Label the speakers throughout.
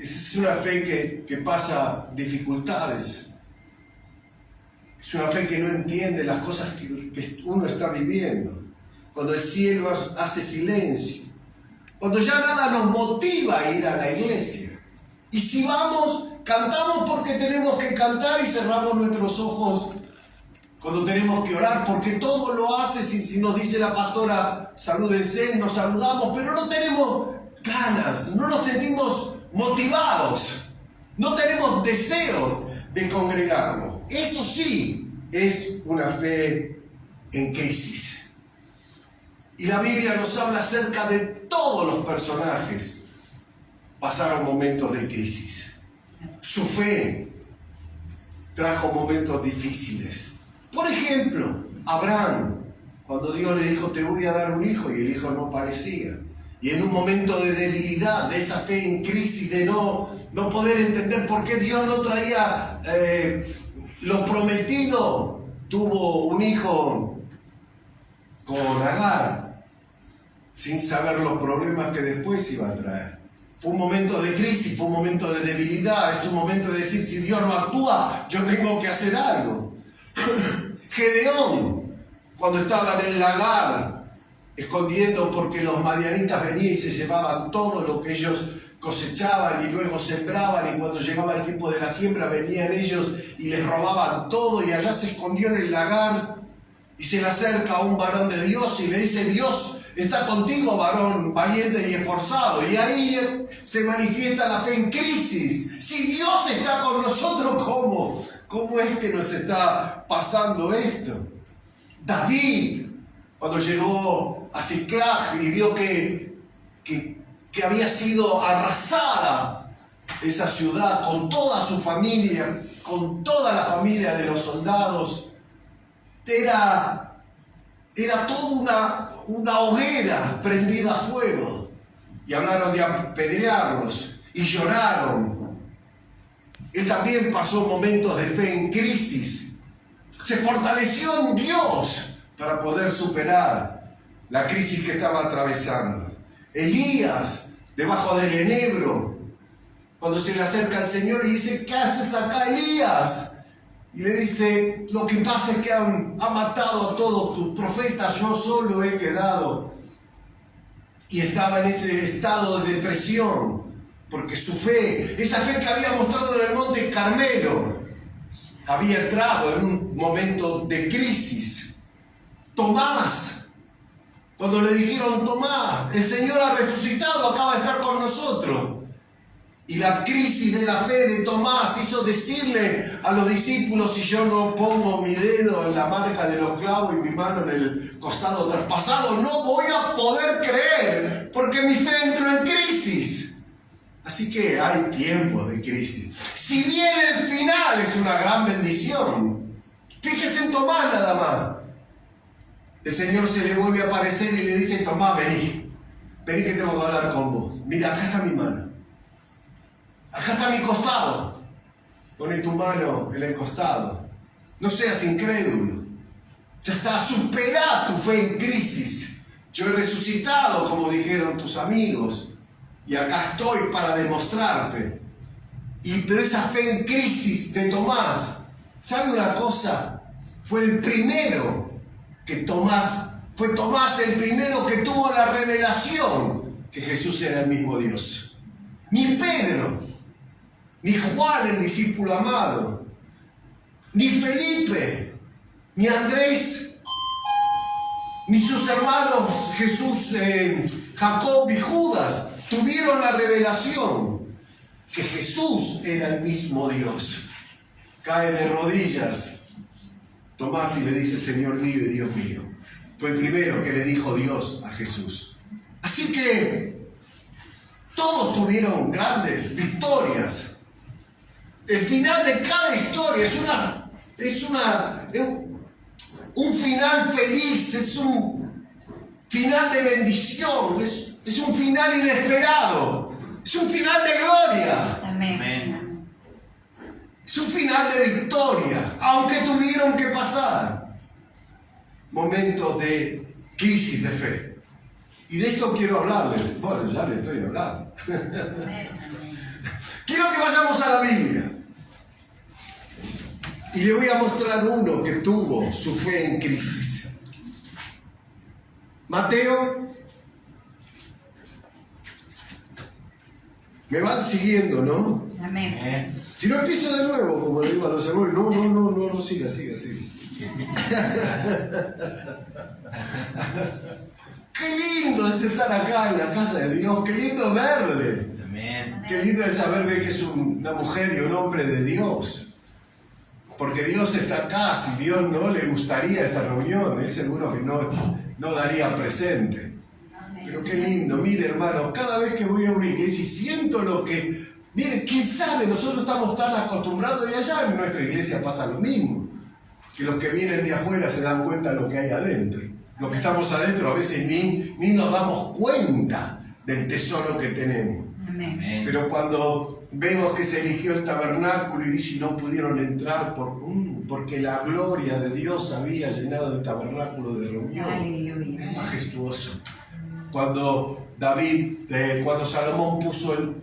Speaker 1: Es una fe que pasa dificultades. Es una fe que no entiende las cosas que uno está viviendo. Cuando el cielo hace silencio. Cuando ya nada nos motiva a ir a la iglesia. Y si vamos, cantamos porque tenemos que cantar y cerramos nuestros ojos cuando tenemos que orar, porque todo lo hace, si nos dice la pastora, salúdense, nos saludamos, pero no tenemos ganas, no nos sentimos motivados, no tenemos deseo de congregarnos. Eso sí es una fe en crisis. Y la Biblia nos habla acerca de todos los personajes pasaron momentos de crisis. Su fe trajo momentos difíciles. Por ejemplo, Abraham, cuando Dios le dijo, te voy a dar un hijo, y el hijo no parecía. Y en un momento de debilidad, de esa fe en crisis, de no poder entender por qué Dios no traía lo prometido, tuvo un hijo con Agar, sin saber los problemas que después iba a traer. Fue un momento de crisis, fue un momento de debilidad, es un momento de decir, si Dios no actúa, yo tengo que hacer algo. Gedeón, cuando estaba en el lagar, escondiendo porque los madianitas venían y se llevaban todo lo que ellos cosechaban y luego sembraban, y cuando llegaba el tiempo de la siembra venían ellos y les robaban todo, y allá se escondió en el lagar, y se le acerca a un varón de Dios y le dice, Dios está contigo, varón valiente y esforzado. Y ahí se manifiesta la fe en crisis. Si Dios está con nosotros, ¿cómo es que nos está pasando esto? David, cuando llegó a Siclag y vio que había sido arrasada esa ciudad con toda su familia, con toda la familia de los soldados, era toda una hoguera prendida a fuego. Y hablaron de apedrearlos y lloraron. Él también pasó momentos de fe en crisis. Se fortaleció en Dios para poder superar la crisis que estaba atravesando. Elías, debajo del enebro, cuando se le acerca al Señor y dice, ¿qué haces acá, Elías? Y le dice, lo que pasa es que han matado a todos tus profetas, yo solo he quedado. Y estaba en ese estado de depresión, porque su fe, esa fe que había mostrado en el monte Carmelo, había entrado en un momento de crisis. Tomás, cuando le dijeron, Tomás, el Señor ha resucitado, acaba de estar con nosotros. Y la crisis de la fe de Tomás hizo decirle a los discípulos, si yo no pongo mi dedo en la marca de los clavos y mi mano en el costado traspasado, no voy a poder creer, porque mi fe entró en crisis. Así que hay tiempos de crisis. Si bien el final es una gran bendición, fíjese en Tomás nada más. El Señor se le vuelve a aparecer y le dice, Tomás, vení que tengo que hablar con vos. Mira, acá está mi mano. Acá está mi costado. Poné tu mano en el costado. No seas incrédulo. Ya está, supera tu fe en crisis. Yo he resucitado, como dijeron tus amigos. Y acá estoy para demostrarte. Pero esa fe en crisis de Tomás, ¿sabe una cosa? Fue el primero que fue Tomás el primero que tuvo la revelación que Jesús era el mismo Dios. Ni Pedro, ni Juan, el discípulo amado, ni Felipe, ni Andrés, ni sus hermanos Jesús, Jacob y Judas tuvieron la revelación que Jesús era el mismo Dios. Cae de rodillas Tomás y le dice, Señor mío y Dios mío. Fue el primero que le dijo Dios a Jesús. Así que todos tuvieron grandes victorias. El final de cada historia es un final feliz, es un final de bendición, es un final inesperado, es un final de gloria.
Speaker 2: Amén.
Speaker 1: Es un final de victoria, aunque tuvieron que pasar momentos de crisis de fe. Y de esto quiero hablarles. Bueno, ya les estoy hablando. Y le voy a mostrar uno que tuvo su fe en crisis. Mateo, me van siguiendo, ¿no?
Speaker 2: Amén.
Speaker 1: Si no empiezo de nuevo, como le digo a los hermanos, no, siga. Qué lindo es estar acá en la casa de Dios, qué lindo verle.
Speaker 2: Amén.
Speaker 1: Qué lindo es saber de que es una mujer y un hombre de Dios. Porque Dios está acá, si Dios no le gustaría esta reunión, Él seguro que no daría presente. Pero qué lindo, mire hermano, cada vez que voy a una iglesia y siento lo que... Mire, quién sabe, nosotros estamos tan acostumbrados y allá en nuestra iglesia pasa lo mismo. Que los que vienen de afuera se dan cuenta de lo que hay adentro. Los que estamos adentro a veces ni nos damos cuenta del tesoro que tenemos.
Speaker 2: Amén.
Speaker 1: Pero cuando vemos que se eligió el tabernáculo y dice no pudieron entrar porque la gloria de Dios había llenado el tabernáculo de reunión.
Speaker 2: Aleluya.
Speaker 1: Majestuoso. Cuando cuando Salomón puso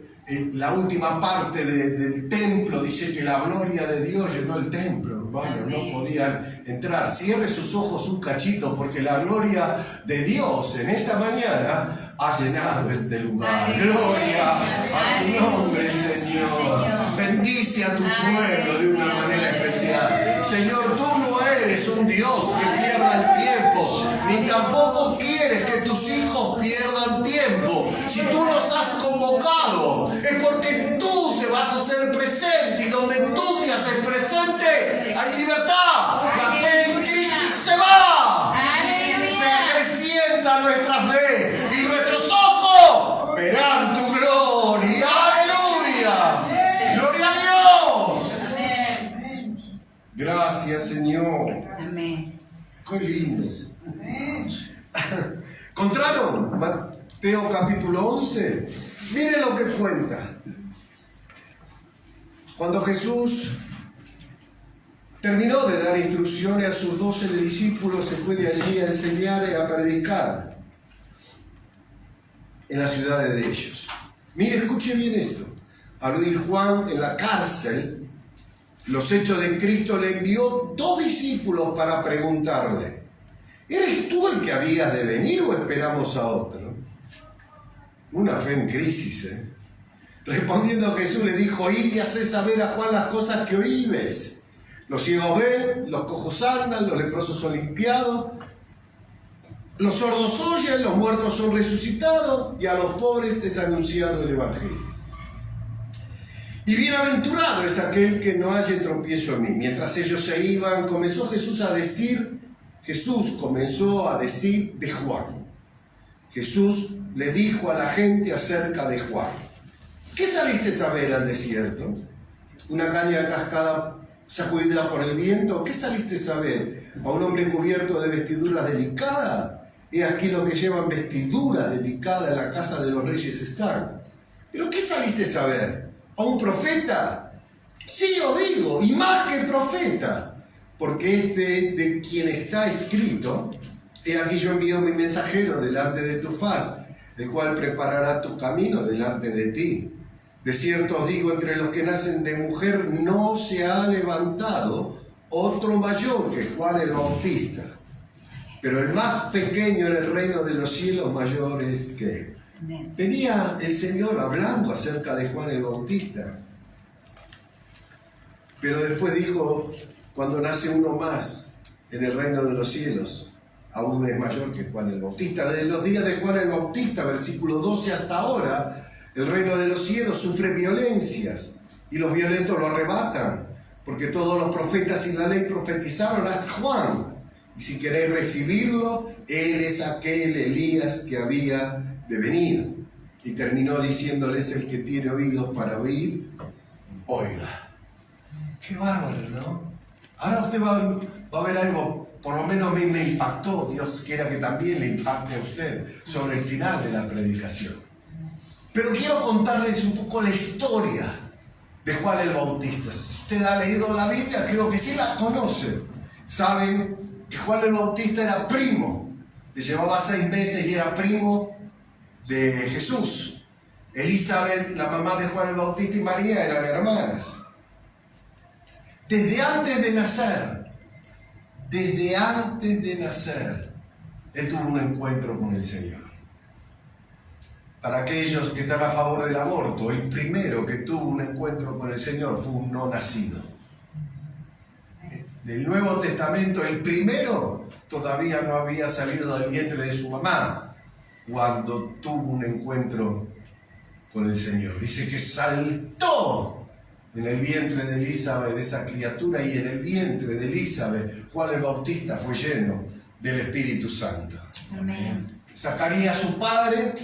Speaker 1: la última parte del templo, dice que la gloria de Dios llenó el templo, hermano, no podían entrar. Cierre sus ojos un cachito, porque la gloria de Dios en esta mañana ha llenado este lugar.
Speaker 2: Aleluya.
Speaker 1: Gloria a tu nombre, Señor. Bendice a tu pueblo de una manera especial. Señor, tú no eres un Dios que pierda el tiempo, ni tampoco quieres que tus hijos pierdan tiempo. Si tú los has convocado, es porque tú te vas a hacer presente, y donde tú te haces presente hay libertad. La fe en crisis se va. Se acrecienta nuestra fe y nuestros ojos verán tu gloria. ¡Aleluya! ¡Gloria a Dios! Gracias, Señor.
Speaker 2: Amén.
Speaker 1: Qué lindo. ¿Encontraron? Mateo capítulo 11. Mire lo que cuenta. Cuando Jesús terminó de dar instrucciones a sus 12 discípulos, se fue de allí a enseñar y a predicar en las ciudades de ellos. Mire, escuche bien esto. Al oír Juan en la cárcel los hechos de Cristo, le envió 2 discípulos para preguntarle: ¿eres tú el que habías de venir o esperamos a otro? Una fe en crisis, ¿eh? Respondiendo Jesús le dijo: id y haced saber a Juan las cosas que oídes. Los ciegos ven, los cojos andan, los leprosos son limpiados, los sordos oyen, los muertos son resucitados, y a los pobres es anunciado el Evangelio. Y bienaventurado es aquel que no halle tropiezo en mí. Mientras ellos se iban, Jesús comenzó a decir de Juan. Jesús le dijo a la gente acerca de Juan: ¿qué saliste a ver al desierto? ¿Una caña cascada sacudida por el viento? ¿Qué saliste a ver? ¿A un hombre cubierto de vestiduras delicadas? He aquí los que llevan vestiduras delicadas en la casa de los reyes están. ¿Pero qué saliste a ver? ¿A un profeta? Sí, os digo, y más que profeta, porque este es de quien está escrito: he aquí yo envío mi mensajero delante de tu faz, el cual preparará tu camino delante de ti. De cierto os digo, entre los que nacen de mujer no se ha levantado otro mayor que Juan el Bautista, pero el más pequeño en el reino de los cielos mayor es que él. Venía el Señor hablando acerca de Juan el Bautista, pero después dijo: cuando nace uno más en el reino de los cielos, aún es mayor que Juan el Bautista. Desde los días de Juan el Bautista, versículo 12, hasta ahora, el reino de los cielos sufre violencias, y los violentos lo arrebatan, porque todos los profetas y la ley profetizaron hasta Juan. Y si queréis recibirlo, él es aquel Elías que había de venir. Y terminó diciéndoles: el que tiene oídos para oír, oiga. Qué bárbaro, ¿no? Ahora usted va a ver algo, por lo menos a mí me impactó, Dios quiera que también le impacte a usted, sobre el final de la predicación. Pero quiero contarles un poco la historia de Juan el Bautista. Si usted ha leído la Biblia, creo que sí la conoce. Saben que Juan el Bautista era primo, le llevaba 6 meses y era primo de Jesús. Elizabeth, la mamá de Juan el Bautista, y María eran hermanas. Desde antes de nacer, él tuvo un encuentro con el Señor. Para aquellos que están a favor del aborto, el primero que tuvo un encuentro con el Señor fue un no nacido. Del Nuevo Testamento, el primero todavía no había salido del vientre de su mamá cuando tuvo un encuentro con el Señor. Dice que saltó en el vientre de Elizabeth esa criatura, y en el vientre de Elizabeth Juan el Bautista fue lleno del Espíritu Santo.
Speaker 2: Amén.
Speaker 1: Zacarías, su padre,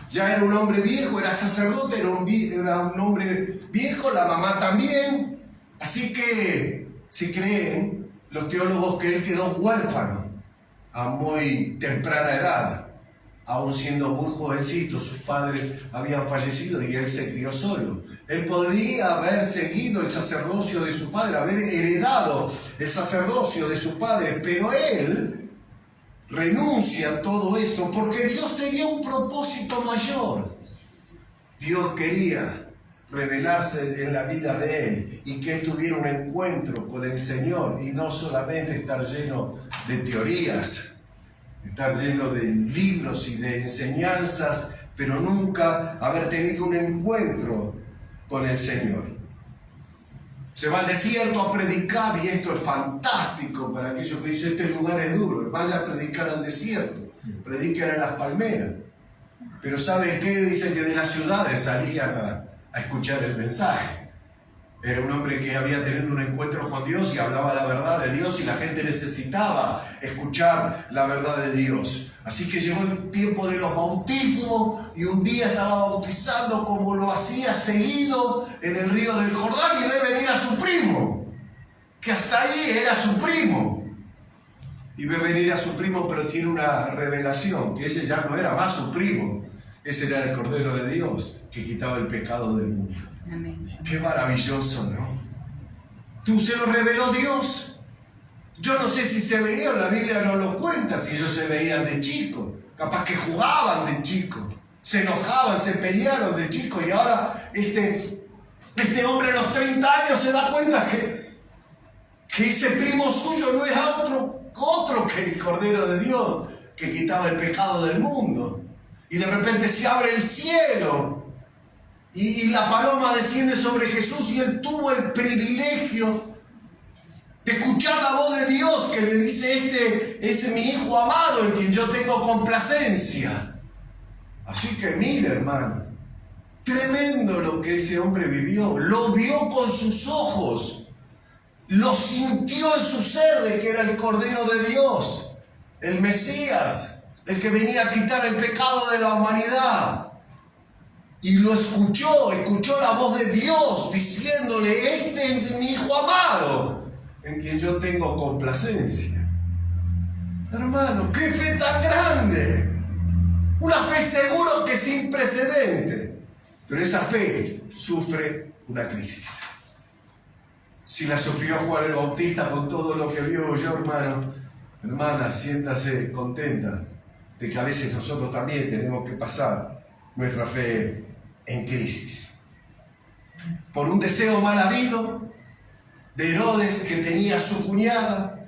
Speaker 1: ya era un hombre viejo, era sacerdote, era un hombre viejo, la mamá también. Así que si creen los teólogos que él quedó huérfano a muy temprana edad, aún siendo muy jovencito. Sus padres habían fallecido y él se crió solo. Él podría haber seguido el sacerdocio de su padre, haber heredado el sacerdocio de su padre, pero él renuncia a todo esto porque Dios tenía un propósito mayor. Dios quería revelarse en la vida de él y que él tuviera un encuentro con el Señor, y no solamente estar lleno de teorías, estar lleno de libros y de enseñanzas, pero nunca haber tenido un encuentro con el Señor. Se va al desierto a predicar, y esto es fantástico para aquellos que dicen este lugar es duro. Vaya a predicar al desierto, prediquen en las palmeras. Pero ¿saben qué? Dicen que de las ciudades salían a escuchar el mensaje. Era un hombre que había tenido un encuentro con Dios y hablaba la verdad de Dios, y la gente necesitaba escuchar la verdad de Dios. Así que llegó el tiempo de los bautismos, y un día estaba bautizando como lo hacía seguido en el río del Jordán, y ve venir a su primo, que hasta ahí era su primo. Y ve venir a su primo, pero tiene una revelación, que ese ya no era más su primo, ese era el Cordero de Dios, que quitaba el pecado del mundo.
Speaker 2: Amén.
Speaker 1: Qué maravilloso, ¿no? ¿Tú se lo reveló Dios? Yo no sé si se veían, la Biblia no lo cuenta, si ellos se veían de chicos. Capaz que jugaban de chicos, se enojaban, se pelearon de chicos, y ahora este hombre a los 30 años se da cuenta que ese primo suyo no era otro que el Cordero de Dios, que quitaba el pecado del mundo. Y de repente se abre el cielo, y la paloma desciende sobre Jesús, y él tuvo el privilegio de escuchar la voz de Dios que le dice: este es mi hijo amado en quien yo tengo complacencia. Así que mire, hermano, tremendo lo que ese hombre vivió. Lo vio con sus ojos, lo sintió en su ser de que era el Cordero de Dios, el Mesías, el que venía a quitar el pecado de la humanidad. Y lo escuchó la voz de Dios diciéndole: este es mi hijo amado, en quien yo tengo complacencia. Hermano, qué fe tan grande. Una fe seguro que sin precedente. Pero esa fe sufre una crisis. Si la sufrió Juan el Bautista con todo lo que vio yo, hermana, siéntase contenta de que a veces nosotros también tenemos que pasar nuestra fe en crisis. Por un deseo mal habido de Herodes, que tenía a su cuñada,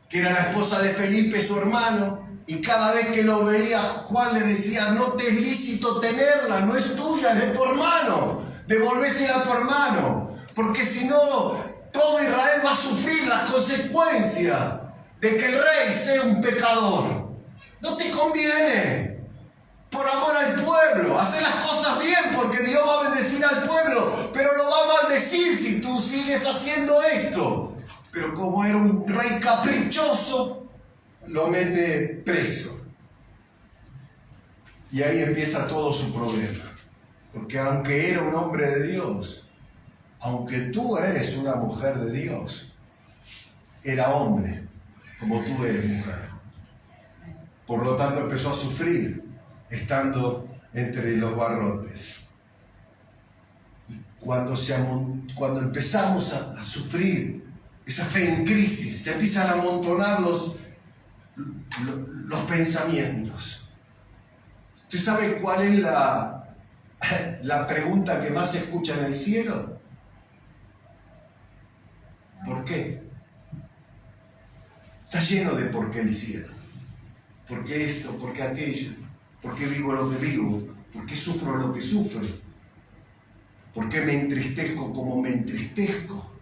Speaker 1: que era la esposa de Felipe, su hermano, y cada vez que lo veía, Juan le decía: no te es lícito tenerla, no es tuya, es de tu hermano, devolvésela a tu hermano, porque si no, todo Israel va a sufrir las consecuencias de que el rey sea un pecador. No te conviene. Por amor al pueblo, hacer las cosas bien, porque Dios va a bendecir al pueblo, pero lo va a maldecir si tú sigues haciendo esto. Pero como era un rey caprichoso, lo mete preso. Y ahí empieza todo su problema. Porque aunque era un hombre de Dios, aunque tú eres una mujer de Dios, era hombre, como tú eres mujer. Por lo tanto empezó a sufrir, estando entre los barrotes. Cuando empezamos a sufrir esa fe en crisis, se empiezan a amontonar los pensamientos. ¿Usted sabe cuál es la pregunta que más se escucha en el cielo? ¿Por qué? Está lleno de por qué el cielo. ¿Por qué esto? ¿Por qué aquello? ¿Por qué vivo lo que vivo? ¿Por qué sufro lo que sufro? ¿Por qué me entristezco como me entristezco?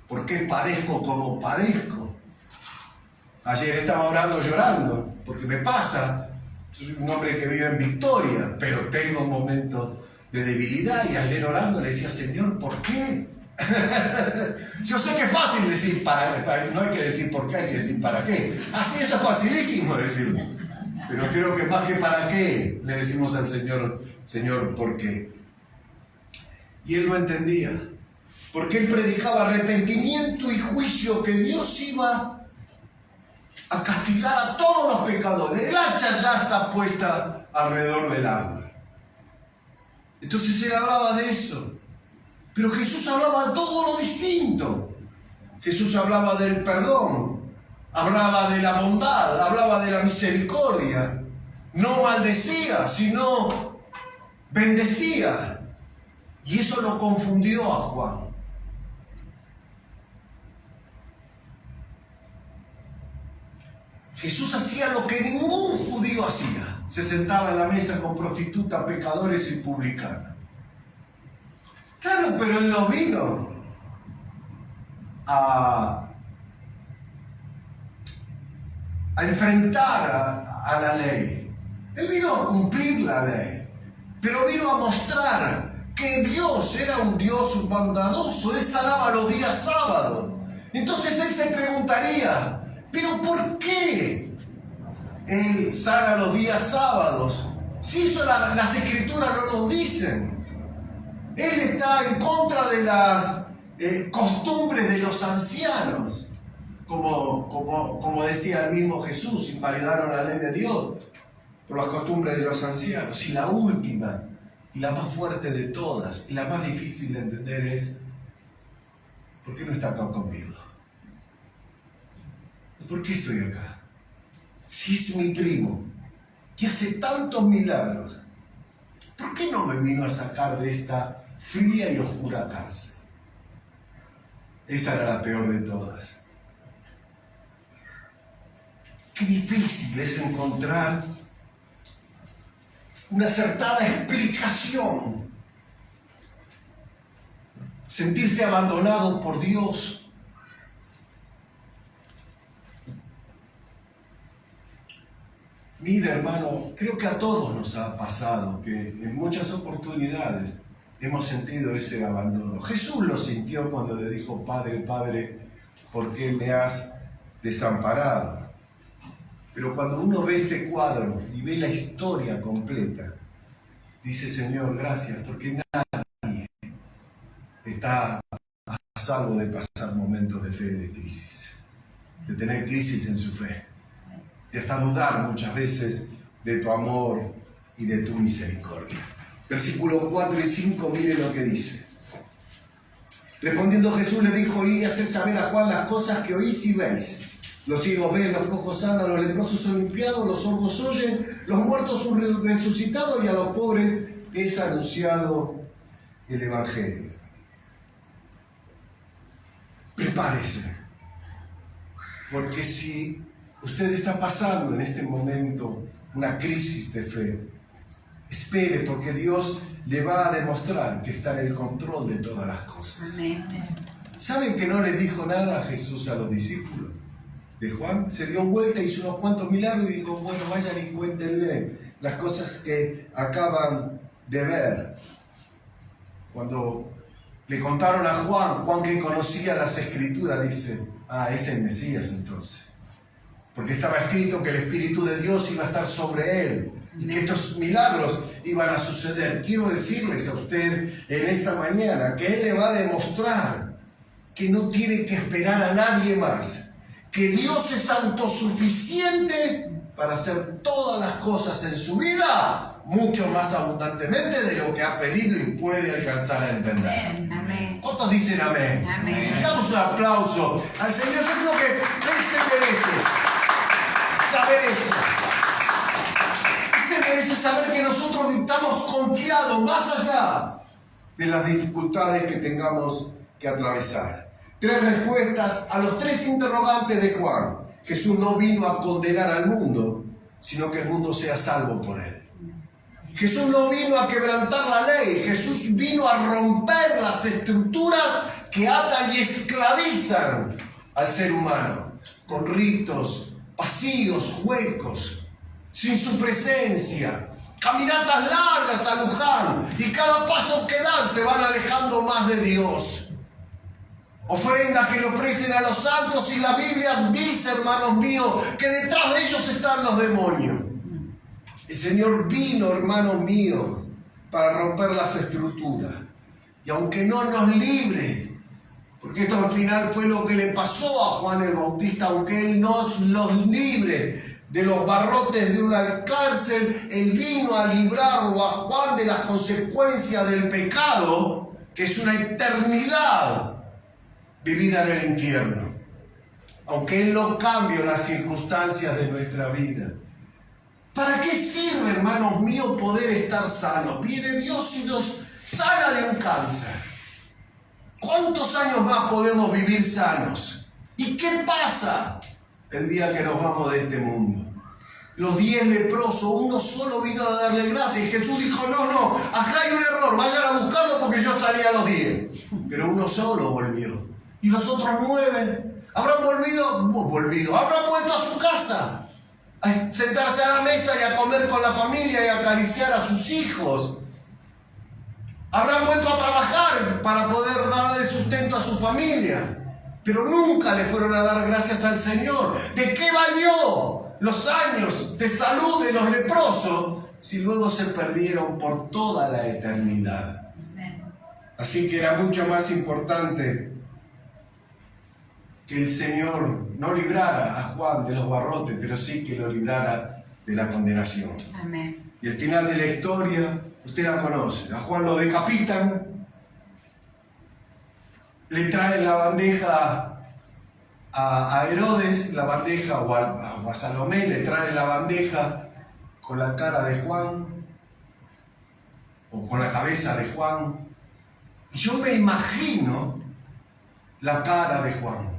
Speaker 1: ¿Por qué padezco como padezco? Ayer estaba orando llorando, porque me pasa. Soy un hombre que vive en victoria, pero tengo momentos de debilidad, y ayer orando le decía, Señor, ¿por qué? Yo sé que es fácil decir no hay que decir por qué, hay que decir para qué. Así eso es facilísimo decirlo. Pero creo que más que para qué, le decimos al Señor, Señor, ¿por qué? Y él no entendía. Porque él predicaba arrepentimiento y juicio, que Dios iba a castigar a todos los pecadores. El hacha ya está puesta alrededor del árbol. Entonces él hablaba de eso. Pero Jesús hablaba de todo lo distinto. Jesús hablaba del perdón, hablaba de la bondad, hablaba de la misericordia. No maldecía, sino bendecía. Y eso lo confundió a Juan. Jesús hacía lo que ningún judío hacía. Se sentaba en la mesa con prostitutas, pecadores y publicanos. Claro, pero él no vino a enfrentar a la ley. Él vino a cumplir la ley, pero vino a mostrar que Dios era un Dios bondadoso. Él sanaba los días sábados. Entonces él se preguntaría, ¿pero por qué él sana los días sábados? Si eso las escrituras no nos dicen. Él está en contra de las costumbres de los ancianos. Como decía el mismo Jesús, invalidaron la ley de Dios por las costumbres de los ancianos. Y la última, y la más fuerte de todas, y la más difícil de entender es, ¿por qué no está acá conmigo? ¿Por qué estoy acá? Si es mi primo, que hace tantos milagros, ¿por qué no me vino a sacar de esta fría y oscura cárcel? Esa era la peor de todas. Qué difícil es encontrar una acertada explicación. Sentirse abandonado por Dios. Mira, hermano, creo que a todos nos ha pasado que en muchas oportunidades hemos sentido ese abandono. Jesús lo sintió cuando le dijo, Padre, Padre, ¿por qué me has desamparado? Pero cuando uno ve este cuadro y ve la historia completa, dice, Señor, gracias, porque nadie está a salvo de pasar momentos de fe y de crisis, de tener crisis en su fe, de hasta dudar muchas veces de tu amor y de tu misericordia. Versículos 4 y 5, mire lo que dice. Respondiendo Jesús le dijo, id y haced saber a Juan las cosas que oís y veis. Los ciegos ven, los cojos sanan, los leprosos son limpiados, los sordos oyen, los muertos son resucitados, y a los pobres es anunciado el Evangelio. Prepárese, porque si usted está pasando en este momento una crisis de fe, espere, porque Dios le va a demostrar que está en el control de todas las cosas. Amén. ¿Saben que no le dijo nada a Jesús a los discípulos de Juan? Se dio vuelta, hizo unos cuantos milagros y dijo, bueno, vayan y cuéntenle las cosas que acaban de ver. Cuando le contaron a Juan que conocía las Escrituras, dice, es el Mesías entonces. Porque estaba escrito que el Espíritu de Dios iba a estar sobre él y que estos milagros iban a suceder. Quiero decirles a usted en esta mañana que Él le va a demostrar que no tiene que esperar a nadie más, que Dios es autosuficiente para hacer todas las cosas en su vida mucho más abundantemente de lo que ha pedido y puede alcanzar a entender. Amén. ¿Cuántos dicen amén? Amén. Damos un aplauso al Señor. Yo creo que Él se merece saber esto. Se merece saber que nosotros estamos confiados más allá de las dificultades que tengamos que atravesar. 3 respuestas a los 3 interrogantes de Juan. Jesús no vino a condenar al mundo, sino que el mundo sea salvo por él. Jesús no vino a quebrantar la ley, Jesús vino a romper las estructuras que atan y esclavizan al ser humano, con ritos vacíos, huecos, sin su presencia, caminatas largas a Luján, y cada paso que dan se van alejando más de Dios. Ofrendas que le ofrecen a los santos, y la Biblia dice, hermanos míos, que detrás de ellos están los demonios. El Señor vino, hermanos míos, para romper las estructuras. Y aunque no nos libre, porque esto al final fue lo que le pasó a Juan el Bautista, aunque Él nos los libre de los barrotes de una cárcel, Él vino a librarlo a Juan de las consecuencias del pecado, que es una eternidad vivida en el infierno. Aunque Él no cambie las circunstancias de nuestra vida. ¿Para qué sirve, hermanos míos, poder estar sanos? Viene Dios y nos sana de un cáncer. ¿Cuántos años más podemos vivir sanos? ¿Y qué pasa el día que nos vamos de este mundo? Los 10 leprosos, uno solo vino a darle gracias, y Jesús dijo, no, acá hay un error, vayan a buscarlo porque yo salí a los 10. Pero uno solo volvió. ¿Y los otros 9? ¿Habrán volvido? ¿Habrán vuelto a su casa? A sentarse a la mesa y a comer con la familia y a acariciar a sus hijos. Habrán vuelto a trabajar para poder darle sustento a su familia, pero nunca le fueron a dar gracias al Señor. ¿De qué valió los años de salud de los leprosos si luego se perdieron por toda la eternidad? Así que era mucho más importante que el Señor no librara a Juan de los barrotes, pero sí que lo librara de la condenación.
Speaker 2: Amén.
Speaker 1: Y el final de la historia, usted la conoce. A Juan lo decapitan, le traen la bandeja a Herodes, la bandeja, o a Salomé, le traen la bandeja con la cara de Juan, o con la cabeza de Juan. Y yo me imagino la cara de Juan,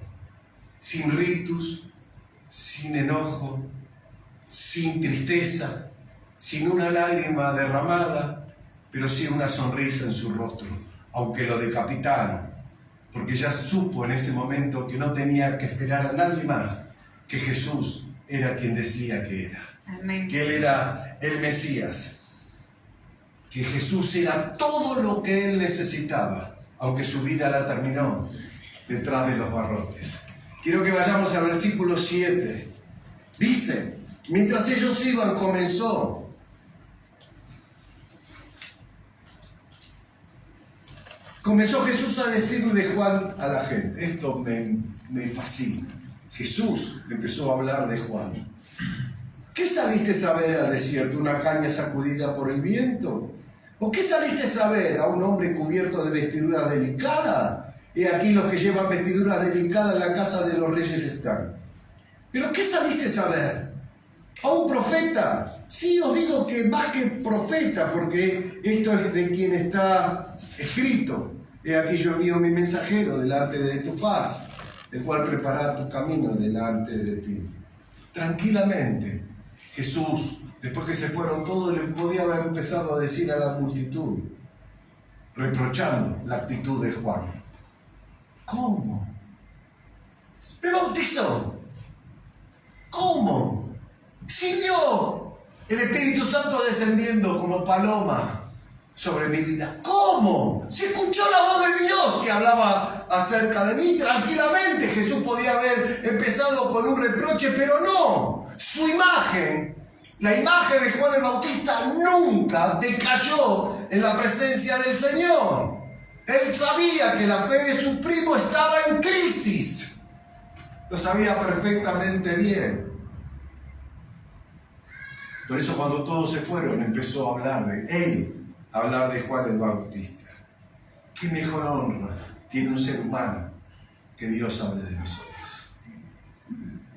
Speaker 1: sin ritus, sin enojo, sin tristeza, sin una lágrima derramada, pero sí una sonrisa en su rostro, aunque lo decapitaron, porque ya supo en ese momento que no tenía que esperar a nadie más, que Jesús era quien decía que era.
Speaker 2: Amén.
Speaker 1: Que Él era el Mesías, que Jesús era todo lo que Él necesitaba, aunque su vida la terminó detrás de los barrotes. Quiero que vayamos al versículo 7. Dice, mientras ellos iban, comenzó Jesús a decirle de Juan a la gente. Esto me fascina. Jesús empezó a hablar de Juan. ¿Qué saliste a ver al desierto? ¿Una caña sacudida por el viento? ¿O qué saliste a ver a un hombre cubierto de vestidura delicada? He aquí los que llevan vestiduras delicadas en la casa de los reyes están. ¿Pero qué saliste a ver? ¿A un profeta? Sí, os digo que más que profeta, porque esto es de quien está escrito. He aquí yo envío mi mensajero delante de tu faz, el cual preparará tu camino delante de ti. Tranquilamente, Jesús, después que se fueron todos, le podía haber empezado a decir a la multitud, reprochando la actitud de Juan. ¿Cómo? ¿Me bautizó? ¿Cómo? Si vio el Espíritu Santo descendiendo como paloma sobre mi vida. ¿Cómo? Si escuchó la voz de Dios que hablaba acerca de mí. Tranquilamente Jesús podía haber empezado con un reproche, pero no. Su imagen, la imagen de Juan el Bautista, nunca decayó en la presencia del Señor. Él sabía que la fe de su primo estaba en crisis. Lo sabía perfectamente bien. Por eso cuando todos se fueron, empezó a hablar de él, a hablar de Juan el Bautista. ¿Qué mejor honra tiene un ser humano que Dios hable de nosotros?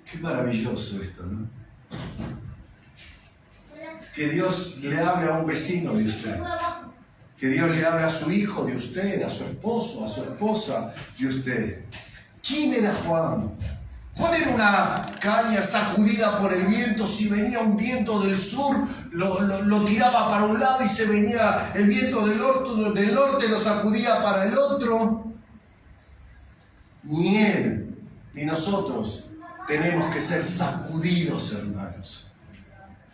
Speaker 1: Qué maravilloso esto, ¿no? Que Dios le hable a un vecino de usted. Que Dios le hable a su hijo de usted, a su esposo, a su esposa de usted. ¿Quién era Juan? Juan era una caña sacudida por el viento. Si venía un viento del sur, lo tiraba para un lado, y se venía el viento del norte, lo sacudía para el otro. Ni él ni nosotros tenemos que ser sacudidos, hermanos.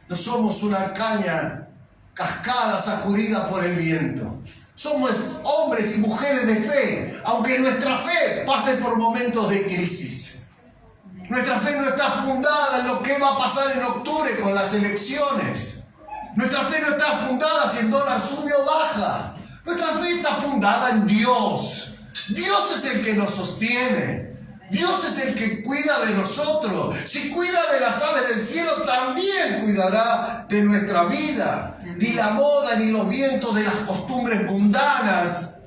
Speaker 1: No somos una caña cascada, sacudida por el viento. Somos hombres y mujeres de fe, aunque nuestra fe pase por momentos de crisis. Nuestra fe no está fundada en lo que va a pasar en octubre con las elecciones. Nuestra fe no está fundada si el dólar sube o baja. Nuestra fe está fundada en Dios. Dios es el que nos sostiene. Dios es el que cuida de nosotros. Si cuida de las aves del cielo, también cuidará de nuestra vida. Ni la moda ni los vientos de las costumbres mundanas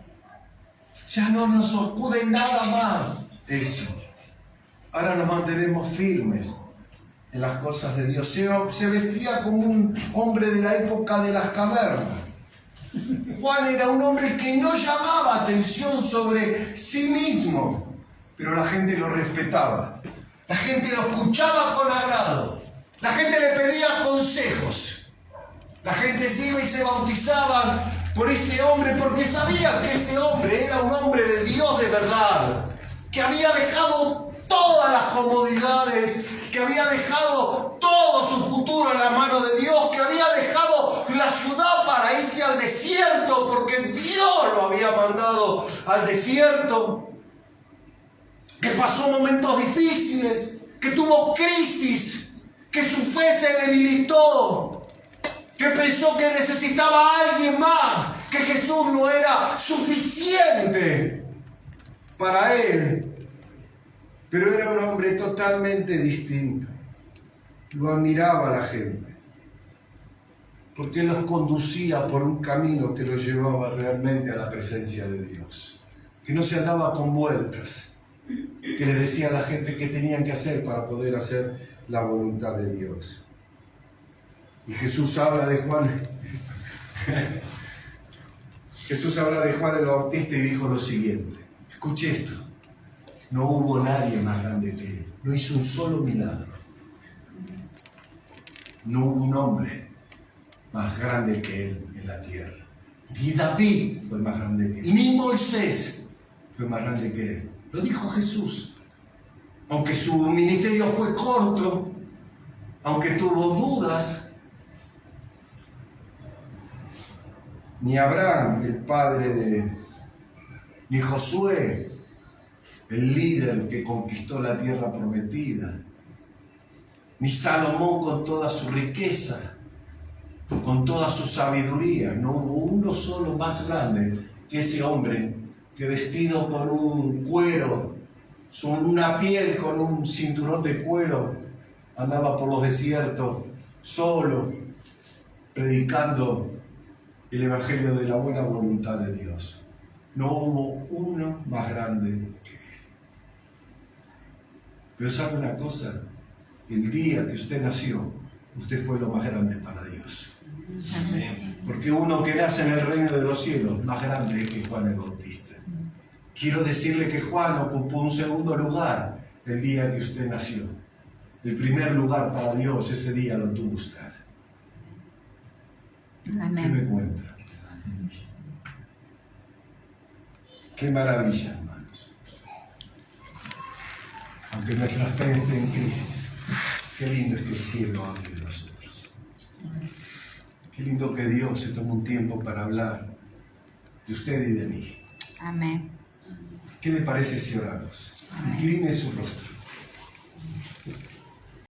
Speaker 1: ya no nos sacuden nada más eso. Ahora nos mantenemos firmes en las cosas de Dios. Se vestía como un hombre de la época de las cavernas. Juan era un hombre que no llamaba atención sobre sí mismo, pero la gente lo respetaba. La gente lo escuchaba con agrado. La gente le pedía consejos. La gente se iba y se bautizaba por ese hombre porque sabía que ese hombre era un hombre de Dios de verdad, que había dejado todas las comodidades, que había dejado todo su futuro en la mano de Dios, que había dejado la ciudad para irse al desierto porque Dios lo había mandado al desierto, que pasó momentos difíciles, que tuvo crisis, que su fe se debilitó, que pensó que necesitaba a alguien más, que Jesús no era suficiente para él. Pero era un hombre totalmente distinto. Lo admiraba la gente, porque los conducía por un camino que los llevaba realmente a la presencia de Dios, que no se andaba con vueltas, que les decía a la gente qué tenían que hacer para poder hacer la voluntad de Dios. Y Jesús habla de Juan. Jesús habla de Juan el Bautista y dijo lo siguiente: escuche esto. No hubo nadie más grande que él. No hizo un solo milagro. No hubo un hombre más grande que él en la tierra. Ni David fue más grande que él. Ni Moisés fue más grande que él. Lo dijo Jesús. Aunque su ministerio fue corto, aunque tuvo dudas, ni Abraham, el padre ni Josué, el líder que conquistó la tierra prometida, ni Salomón con toda su riqueza, con toda su sabiduría, no hubo uno solo más grande que ese hombre que vestido con un cuero, una piel con un cinturón de cuero, andaba por los desiertos solo, predicando el evangelio de la buena voluntad de Dios. No hubo uno más grande que él. Pero ¿sabe una cosa? El día que usted nació, usted fue lo más grande para Dios. Amén. Porque uno que nace en el reino de los cielos, más grande que Juan el Bautista. Quiero decirle que Juan ocupó un segundo lugar el día que usted nació. El primer lugar para Dios ese día lo tuvo usted. Amén. ¿Qué me cuenta? Qué maravilla, hermanos. Aunque nuestra fe esté en crisis, qué lindo es que el cielo hable de nosotros. Qué lindo que Dios se tome un tiempo para hablar de usted y de mí.
Speaker 2: Amén.
Speaker 1: ¿Qué le parece si oramos? Incline su rostro.